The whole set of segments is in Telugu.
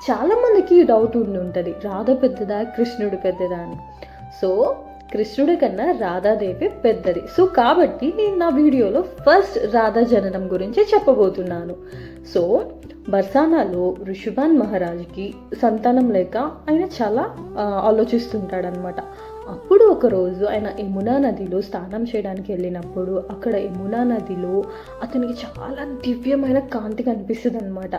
చాలామందికి ఈ డౌట్ ఉండి ఉంటుంది, రాధ పెద్దదా కృష్ణుడు పెద్దదా అని. సో కృష్ణుడి కన్నా రాధాదేవి పెద్దది. సో కాబట్టి నేను నా వీడియోలో ఫస్ట్ రాధా జననం గురించి చెప్పబోతున్నాను. సో బర్సానాలో ఋషభాన్ మహారాజుకి సంతానం లేక ఆయన చాలా ఆలోచిస్తుంటాడనమాట. అప్పుడు ఒకరోజు ఆయన యమునా నదిలో స్నానం చేయడానికి వెళ్ళినప్పుడు అక్కడ యమునా నదిలో అతనికి చాలా దివ్యమైన కాంతి కనిపిస్తుంది అనమాట.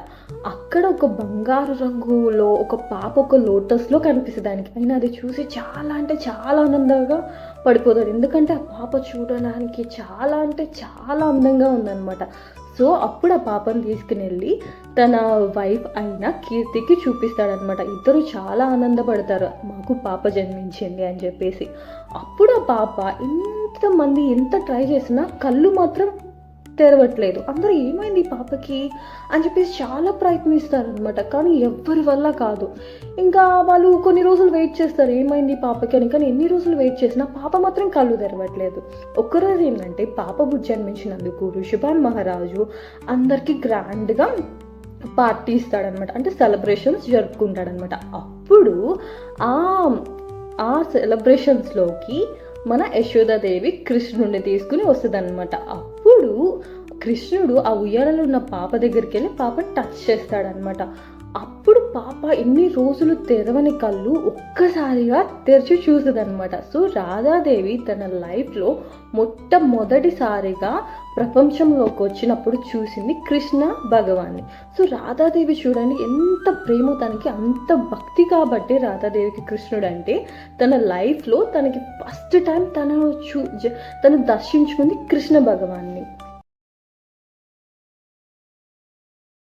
అక్కడ ఒక బంగారు రంగులో ఒక పాప ఒక లోటస్లో కనిపిస్తుంది ఆయనకి. ఆయన అది చూసి చాలా అంటే చాలా ఆనందంగా పడిపోతాడు, ఎందుకంటే ఆ పాప చూడడానికి చాలా అంటే చాలా అందంగా ఉందన్నమాట. సో అప్పుడు ఆ పాపను తీసుకుని వెళ్ళి తన వైఫ్ అయిన కీర్తికి చూపిస్తాడనమాట. ఇద్దరు చాలా ఆనందపడతారు, మాకు పాప జన్మించింది అని చెప్పేసి. అప్పుడు ఆ పాప ఎంతమంది ఎంత ట్రై చేసినా కళ్ళు మాత్రం తెరవట్లేదు. అందరూ ఏమైంది ఈ పాపకి అని చెప్పేసి చాలా ప్రయత్నిస్తారనమాట, కానీ ఎవ్వరి వల్ల కాదు. ఇంకా వాళ్ళు కొన్ని రోజులు వెయిట్ చేస్తారు ఏమైంది పాపకి అని, కానీ ఎన్ని రోజులు వెయిట్ చేసినా పాప మాత్రం కళ్ళు తెరవట్లేదు. ఒక్కరోజు ఏంటంటే పాప జన్మించినందుకు ఋషభాన్ మహారాజు అందరికీ గ్రాండ్గా పార్టీ ఇస్తాడనమాట, అంటే సెలబ్రేషన్స్ జరుపుకుంటాడనమాట. అప్పుడు ఆ సెలబ్రేషన్స్లోకి మన యశోదాదేవి కృష్ణుడిని తీసుకుని వస్తుంది అనమాట. అప్పుడు కృష్ణుడు ఆ ఉయ్యాలలో ఉన్న పాప దగ్గరికి వెళ్ళి పాపని టచ్ చేస్తాడనమాట. అప్పుడు పాప ఎన్ని రోజులు తెరవని కళ్ళు ఒక్కసారిగా తెరిచి చూస్తుంది అనమాట. సో రాధాదేవి తన లైఫ్లో మొట్టమొదటిసారిగా ప్రపంచంలోకి వచ్చినప్పుడు చూసింది కృష్ణ భగవాన్ని. సో రాధాదేవి చూడండి ఎంత ప్రేమ తనకి, అంత భక్తి కాబట్టి రాధాదేవికి కృష్ణుడు అంటే తన లైఫ్లో తనకి ఫస్ట్ టైం తను దర్శించుకుంది కృష్ణ భగవాన్ని.